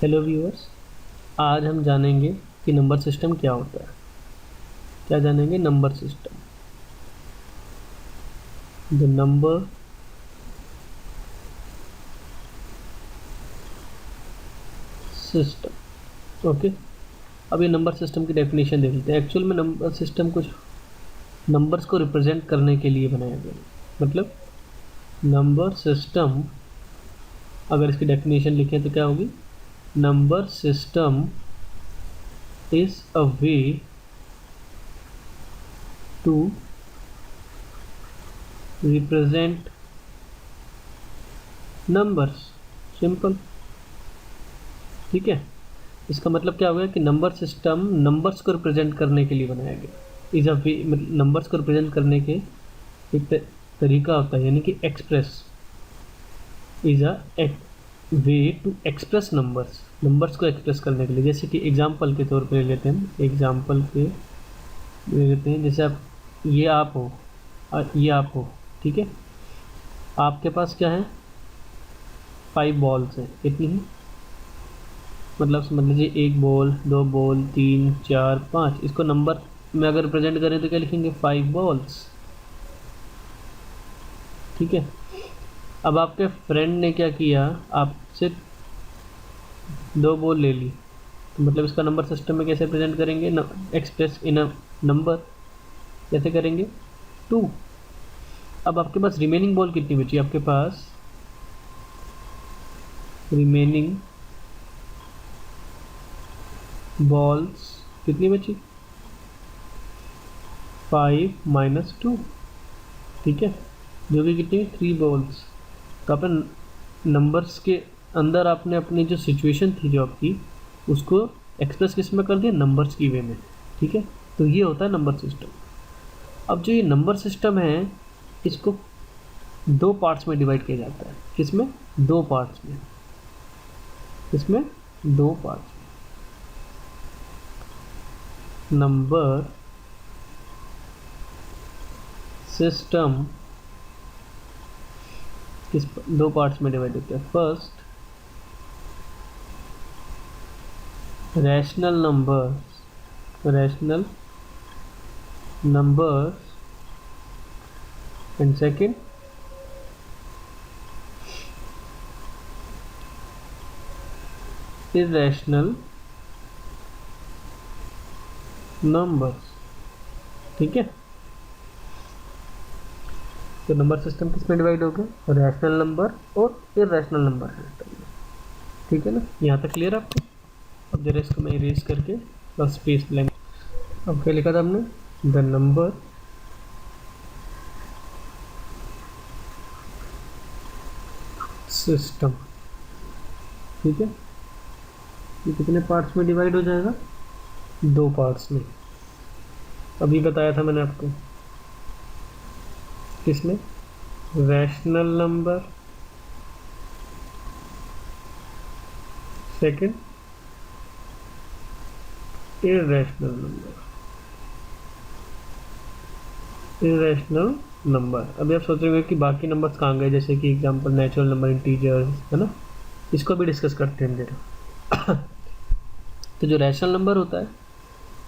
Hello viewers, आज हम जानेंगे कि नंबर सिस्टम क्या होता है। क्या जानेंगे? Number system. The number system. Okay, अब ये नंबर सिस्टम की डेफिनेशन देख लेते हैं। एक्चुअल में नंबर सिस्टम कुछ नंबर्स को रिप्रेजेंट करने के लिए बनाया गया है। मतलब नंबर सिस्टम, अगर इसकी डेफिनेशन लिखें तो क्या होगी? Number system is a way to represent numbers. Simple. ठीक है, इसका मतलब क्या हो गया कि नंबर सिस्टम नंबर्स को रिप्रेजेंट करने के लिए बनाया गया। इज अ वे, नंबर्स को रिप्रेजेंट करने के एक तरीका होता है, यानी कि express. Is a way to express numbers, numbers को एक्सप्रेस करने के लिए। जैसे कि एग्जाम्पल के तौर पर ले लेते हैं, एग्जाम्पल पे ले लेते हैं। जैसे ये आप हो और ये आप हो, ठीक है। आपके पास क्या है? 5 बॉल्स हैं। कितनी है? मतलब समझ लीजिए 1 बॉल, 2 बॉल, 3, 4, 5। इसको नंबर में अगर रिप्रेजेंट करें तो क्या लिखेंगे? 5 बॉल्स। ठीक है। अब आपके फ्रेंड ने क्या किया, आपसे 2 बॉल ले ली, तो मतलब इसका नंबर सिस्टम में कैसे प्रेजेंट करेंगे? Express in a number. कैसे करेंगे? 2। अब आपके पास रिमेनिंग बॉल कितनी बची? आपके पास रिमेनिंग बॉल्स कितनी बची? 5 माइनस 2। ठीक है, जो कि कितनी? 3 बॉल्स। तो आपने नंबर्स के अंदर आपने अपनी जो सिचुएशन थी जो आपकी, उसको एक्सप्रेस किस में कर दिया? नंबर्स की वे में। ठीक है, तो ये होता है नंबर सिस्टम। अब जो ये नंबर सिस्टम है, इसको 2 पार्ट्स में डिवाइड किया जाता है। किसमें? 2 पार्ट्स में। इसमें 2 पार्ट्स में नंबर सिस्टम किस 2 पार्ट्स में डिवाइड होता है। First, rational numbers and second irrational numbers. ठीक है, तो नंबर सिस्टम किस में डिवाइड हो गया? रैशनल नंबर और इरेशनल नंबर सिस्टम में। ठीक है ना, यहाँ तक क्लियर आपको? अब जरा इसको मैं इरेज करके बस स्पेस ब्लैंक। अब क्या लिखा था हमने? The number system. ठीक है, ये कितने पार्ट्स में डिवाइड हो जाएगा? 2 पार्ट्स में। अभी बताया था मैंने आपको। किसमें? Rational number, second irrational number. अभी आप सोच रहे हो कि बाकी नंबर्स कहाँ गए, जैसे कि एग्जांपल नेचुरल नंबर, इंटीजर्स, है ना। इसको भी डिस्कस करते हैं जरा। तो जो रैशनल नंबर होता है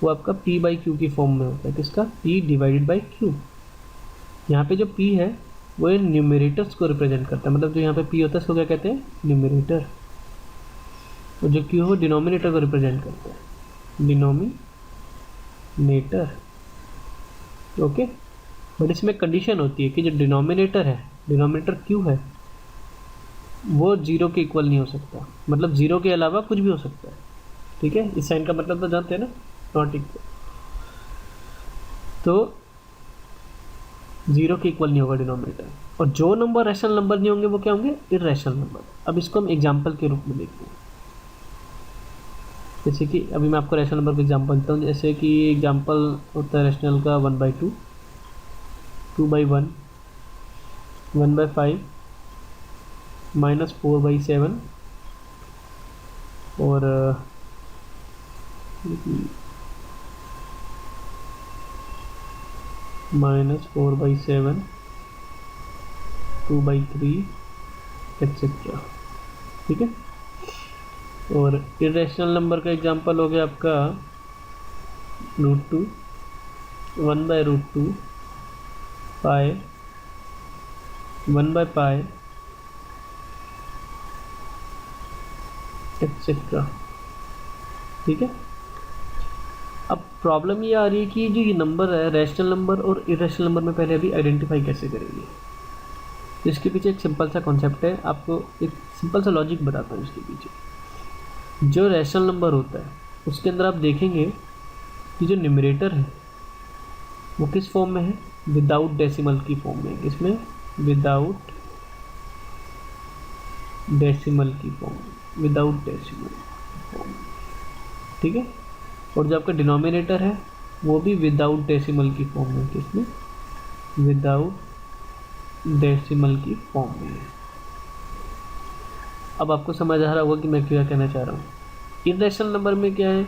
वो आपका p बाई क्यू की फॉर्म में होता है। किसका? p divided by q। यहाँ पे जो p है वो न्यूमरेटर्स को रिप्रेजेंट करता है। मतलब जो यहाँ पे p होता है उसको क्या कहते हैं? न्यूमरेटर। और जो q हो डिनोमिनेटर को रिप्रेजेंट करता है, डिनोमिनेटर। ओके, बट इसमें कंडीशन होती है कि जो डिनोमिनेटर है, डिनोमिनेटर q है, वो 0 के इक्वल नहीं हो सकता। मतलब 0 के अलावा कुछ भी हो सकता है। ठीक है, इस साइन का मतलब तो जानते हैं ना, नॉट इक्वल। तो 0 के इक्वल नहीं होगा डिनोमिनेटर। और जो नंबर रैशनल नंबर नहीं होंगे वो क्या होंगे? Irrational number. अब इसको हम एग्जाम्पल के रूप में देखते हैं। जैसे कि अभी मैं आपको रैशनल नंबर का एग्जाम्पल देता हूँ। जैसे कि एग्जाम्पल होता है रैशनल का 1/2, 2/1, 1/5, -4/7 और -4/7, 2/3 एक्सेट्रा। ठीक है, और इरेशनल नंबर का एग्जांपल हो गया आपका √2, 1/√2, पाई, 1/पाई, एक्सेट्रा। ठीक है। अब प्रॉब्लम ये आ रही है कि जो ये नंबर है रैशनल नंबर और इरेशनल नंबर में पहले अभी आइडेंटिफाई कैसे करेंगे। तो इसके पीछे एक सिंपल सा कॉन्सेप्ट है, आपको एक सिंपल सा लॉजिक बताता हूँ इसके पीछे। जो रैशनल नंबर होता है उसके अंदर आप देखेंगे कि जो न्यूमरेटर है वो किस फॉर्म में है, विदाउट डेसिमल की फॉर्म में। किसमें? विदाउट डेसिमल की फॉर्म में, विदाउट डेसिमल फॉर्म। ठीक है। और जो आपका डिनोमिनेटर है वो भी विदाउट डेसिमल की फॉर्म में। किसमें? विदाउट डेसिमल की फॉर्म में है। अब आपको समझ आ रहा होगा कि मैं क्या कहना चाह रहा हूँ। इरेशनल नंबर में क्या है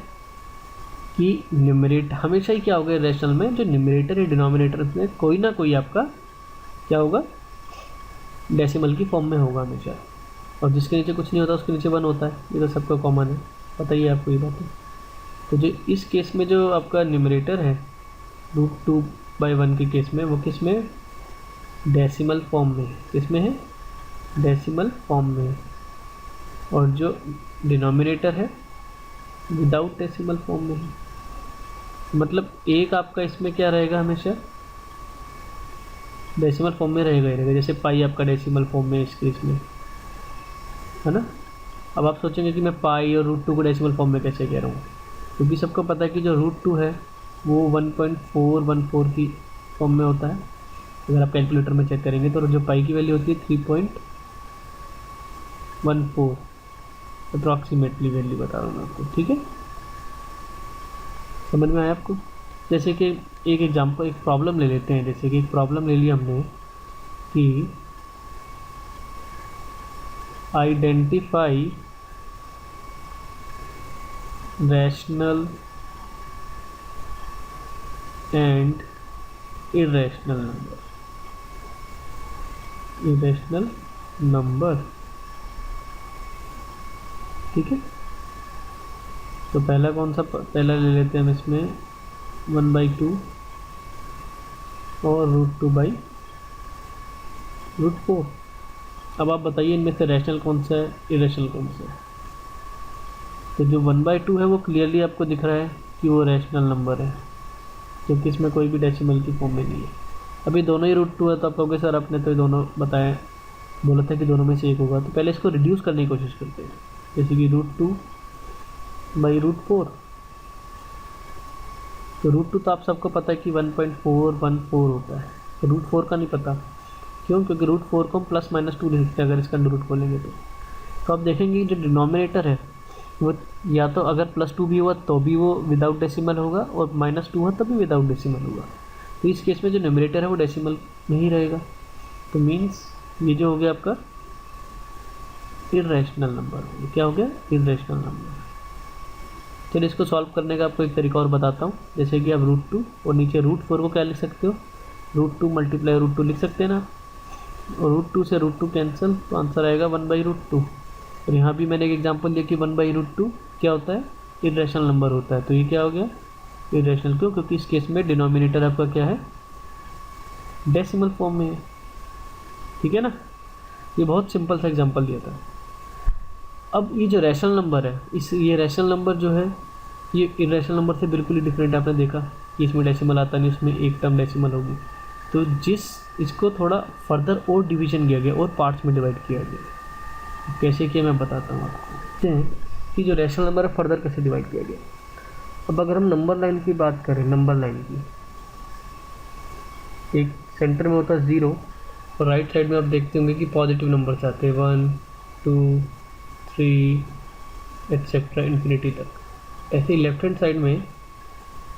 कि न्यूमरेटर हमेशा ही क्या होगा, इरेशनल में जो न्यूमरेटर या डिनोमिनेटर में कोई ना कोई आपका क्या होगा, डेसिमल की फॉर्म में होगा हमेशा। और जिसके नीचे कुछ नहीं होता उसके नीचे 1 होता है, ये तो सबका कॉमन है, पता ही है आपको ये बात है। तो जो इस केस में जो आपका न्यूमरेटर है √2/1 के केस में, वो किस में? डेसिमल फॉर्म में। किस में है? डेसिमल फॉर्म में। और जो डिनोमिनेटर है विदाउट डेसिमल फॉर्म में है। मतलब एक आपका इसमें क्या रहेगा, हमेशा डेसिमल फॉर्म में रहेगा ही रहेगा। जैसे पाई आपका डेसिमल फॉर्म में इस केस में है ना। अब आप सोचेंगे कि मैं पाई और √2 को डेसिमल फॉर्म में कैसे कह रहा हूँ, क्योंकि सबको पता है कि जो √2 है वो 1.414 की फॉर्म में होता है। अगर आप कैलकुलेटर में चेक करेंगे तो जो पाई की वैल्यू होती है 3.14 अप्रॉक्सीमेटली वैल्यू बता रहा हूँ मैं आपको। ठीक है, समझ में आया आपको। जैसे कि एक एग्जांपल, एक प्रॉब्लम ले लेते हैं। जैसे कि एक प्रॉब्लम ले लिया हमने कि identify rational and irrational number. Irrational number, ठीक है। तो पहला कौन सा, पहला ले लेते हैं हम इसमें 1/2 और √2/√4। अब आप बताइए इनमें से रैशनल कौन सा है, इरेशनल कौन सा है। तो जो 1/2 है वो क्लियरली आपको दिख रहा है कि वो रैशनल नंबर है, क्योंकि इसमें कोई भी डेसिमल की फॉर्म में नहीं है। अभी दोनों ही √2 है, तो आप कहोगे सर आपने तो दोनों बताया, बोला था कि दोनों में से एक होगा। तो पहले इसको रिड्यूस करने की कोशिश करते हैं। जैसे कि √2/√4। तो √2 तो आप सबको पता है कि 1.414 होता है, तो √4 का नहीं पता। क्यों? क्योंकि √4 को हम +-2 लिख सकते हैं अगर इसका अंडर रूट खोलेंगे तो आप देखेंगे जो डिनोमिनेटर है वो या तो अगर +2 भी हुआ तो भी वो विदाउट डेसिमल होगा, और -2 हुआ तब भी विदाउट डेसिमल होगा। तो इस केस में जो न्यूमरेटर है वो डेसिमल में ही रहेगा। तो मीन्स ये जो हो गया आपका इरेशनल नंबर। क्या हो गया? Irrational number. चलिए इसको सॉल्व करने का आपको एक तरीका और बताता हूँ। जैसे कि आप √2 और नीचे √4 को क्या लिख सकते हो, √2 × √2 लिख सकते हैं ना। और √2 से √2 कैंसिल, तो आंसर आएगा 1/√2। और यहाँ भी मैंने एक एग्जांपल दिया कि 1/√2 क्या होता है, इरेशनल नंबर होता है। तो ये क्या हो गया, इरेशनल। क्यों? क्योंकि इस केस में डिनोमिनेटर आपका क्या है, डेसिमल फॉर्म में है। ठीक है ना। ये बहुत सिंपल सा एग्जांपल दिया था। अब ये जो रैशनल नंबर है, ये रैशनल नंबर जो है ये इरेशनल नंबर से बिल्कुल ही डिफरेंट। आपने देखा कि इसमें डेसिमल आता नहीं, उसमें एक टर्म डेसिमल होगी। तो इसको थोड़ा फर्दर और डिवीजन किया गया और पार्ट्स में डिवाइड किया गया। कैसे किया मैं बताता हूँ आपको। कि जो रैशनल नंबर है फर्दर कैसे डिवाइड किया गया। अब अगर हम नंबर लाइन की बात करें, नंबर लाइन की, एक सेंटर में होता है 0 और राइट साइड में आप देखते होंगे कि पॉजिटिव नंबर्स आते हैं 1, 2, 3 एक्सेट्रा इन्फिनिटी तक। ऐसे ही लेफ्ट हैंड साइड में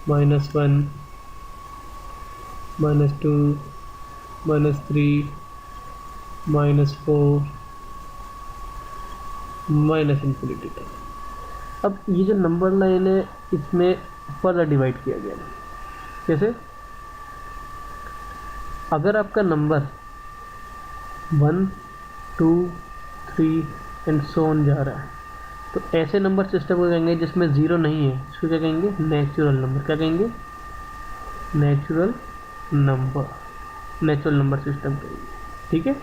-1, -2, -3, -4 इन्फिनिटी तक। अब ये जो नंबर लाइन है इसमें फर्दर डिवाइड किया गया है। कैसे? अगर आपका नंबर 1, 2, 3 एंड सो ऑन जा रहा है, तो ऐसे नंबर सिस्टम को कहेंगे जिसमें ज़ीरो नहीं है, इसको क्या कहेंगे, नेचुरल नंबर। क्या कहेंगे, natural number, natural number system कहेंगे, ठीक है।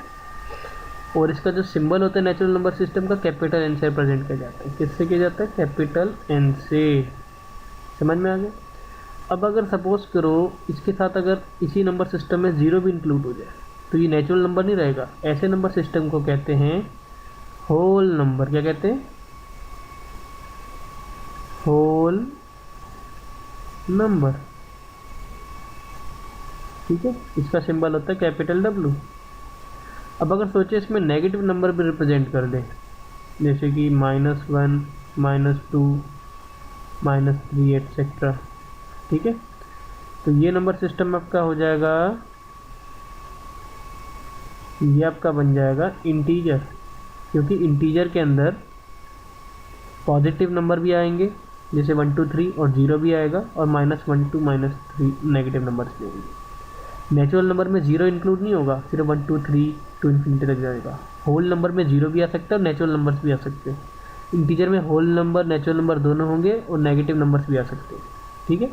और इसका जो सिंबल होता है नेचुरल नंबर सिस्टम का, कैपिटल एन से रिप्रेजेंट किया जाता है। किससे किया जाता है, कैपिटल एन से। समझ में आ गया। अब अगर सपोज करो इसके साथ अगर इसी नंबर सिस्टम में ज़ीरो भी इंक्लूड हो जाए तो ये नेचुरल नंबर नहीं रहेगा। ऐसे नंबर सिस्टम को कहते हैं होल नंबर। क्या कहते हैं, होल नंबर, ठीक है। इसका सिंबल होता है कैपिटल डब्ल्यू। अब अगर सोचे इसमें नेगेटिव नंबर भी रिप्रेजेंट कर दें, जैसे कि -1, -2, -3 एटसेट्रा, ठीक है, तो ये नंबर सिस्टम आपका हो जाएगा, ये आपका बन जाएगा इंटीजर, क्योंकि इंटीजर के अंदर पॉजिटिव नंबर भी आएंगे जैसे 1 2 3 और 0 भी आएगा, और -1 2 -3 नेगेटिव नंबर्स भी आएंगे। नेचुरल नंबर में 0 इंक्लूड नहीं होगा, सिर्फ 1 2 3 टू इन्फिनिटी तक जाएगा। होल नंबर में 0 भी आ सकता है और नेचुरल नंबर्स भी आ सकते हैं। इंटीजर में होल नंबर नेचुरल नंबर दोनों होंगे और नेगेटिव नंबर्स भी आ सकते हैं, ठीक है।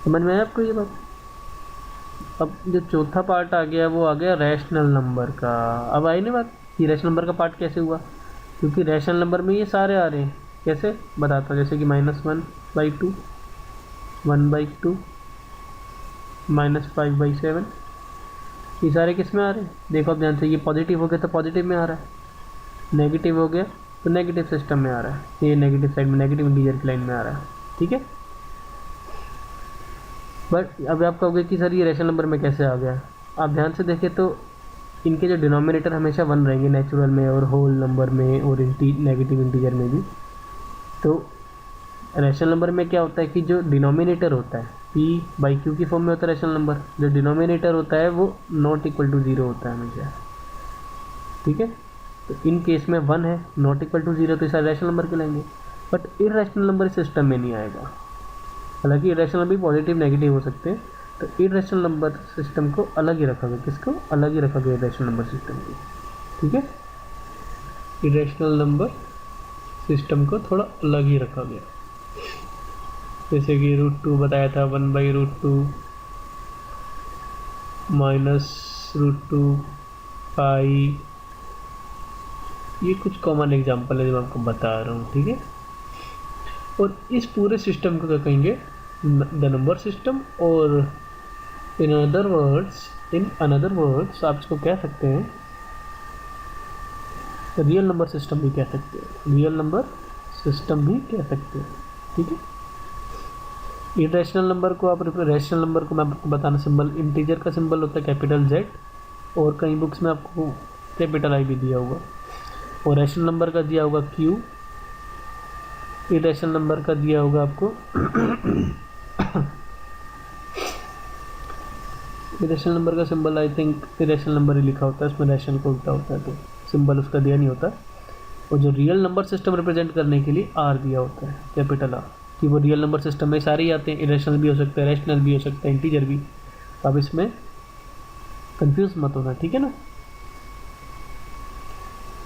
समझ में आया आपको ये बात। अब जो चौथा पार्ट आ गया वो आ गया रैशनल नंबर का। अब आई ना बात कि रैशनल नंबर का पार्ट कैसे हुआ, क्योंकि रैशनल नंबर में ये सारे आ रहे हैं। कैसे बताता हूँ, जैसे कि -1/2, 1/2, -5/7, ये सारे किस में आ रहे हैं, देखो आप ध्यान से। ये पॉजिटिव हो गया तो पॉजिटिव में आ रहा है, नेगेटिव हो गया तो नेगेटिव सिस्टम में आ रहा है, ये नेगेटिव साइड में, नेगेटिव इंटीजर की लाइन में आ रहा है, ठीक है। बट अब आप कहोगे कि सर ये रैशनल नंबर में कैसे आ गया। आप ध्यान से देखें तो इनके जो डिनोमिनेटर हमेशा 1 रहेंगे, नेचुरल में और होल नंबर में और नेगेटिव इंटीजर में भी। तो रैशनल नंबर में क्या होता है कि जो डिनोमिनेटर होता है p/q की फॉर्म में होता है रैशनल नंबर, जो डिनोमिनेटर होता है वो नॉट इक्वल टू 0 होता है हमेशा, ठीक है। तो इन केस में 1 है, नॉट इक्वल टू 0, तो इसे रैशनल नंबर कहलाएंगे। बट इरैशनल नंबर सिस्टम में नहीं आएगा। हालांकि इरैशनल भी पॉजिटिव नेगेटिव हो सकते हैं, तो इरैशनल नंबर सिस्टम को अलग ही रखा गया। किसको अलग ही रखा गया, इरैशनल नंबर सिस्टम को, ठीक है। इरैशनल नंबर सिस्टम को थोड़ा अलग ही रखा गया। जैसे कि √2 बताया था, 1/√2 -√2 पाई, ये कुछ कॉमन एग्जांपल है जो मैं आपको बता रहा हूँ, ठीक है। और इस पूरे सिस्टम को क्या कहेंगे, द नंबर सिस्टम। और इन अनदर वर्ड्स आप इसको कह सकते हैं रियल नंबर सिस्टम भी कह सकते हैं, रियल नंबर सिस्टम भी कह सकते हैं, ठीक है। इरैशनल नंबर को आप, रैशनल नंबर को मैं आपको बताना, सिंबल इंटीजर का सिंबल होता है कैपिटल Z, और कई बुक्स में आपको कैपिटल I भी दिया होगा, और रैशनल नंबर का दिया होगा Q, इरैशनल नंबर का दिया होगा आपको इरेशनल नंबर का symbol I think irrational number ही लिखा होता है, उसमें रैशनल को उल्टा होता है तो सिंबल उसका दिया नहीं होता। और जो रियल नंबर सिस्टम रिप्रेजेंट करने के लिए R दिया होता है, कैपिटल R, कि वो रियल नंबर सिस्टम में सारे ही आते हैं। इरेशनल भी हो सकता है, रैशनल भी हो सकता है, इंटीजर भी। तो अब इसमें कंफ्यूज मत होना, ठीक है ना।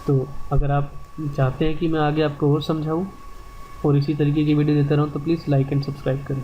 तो अगर आप चाहते हैं कि मैं आगे आपको और समझाऊँ और इसी तरीके की वीडियो देता रहूँ तो प्लीज़ लाइक एंड सब्सक्राइब करें।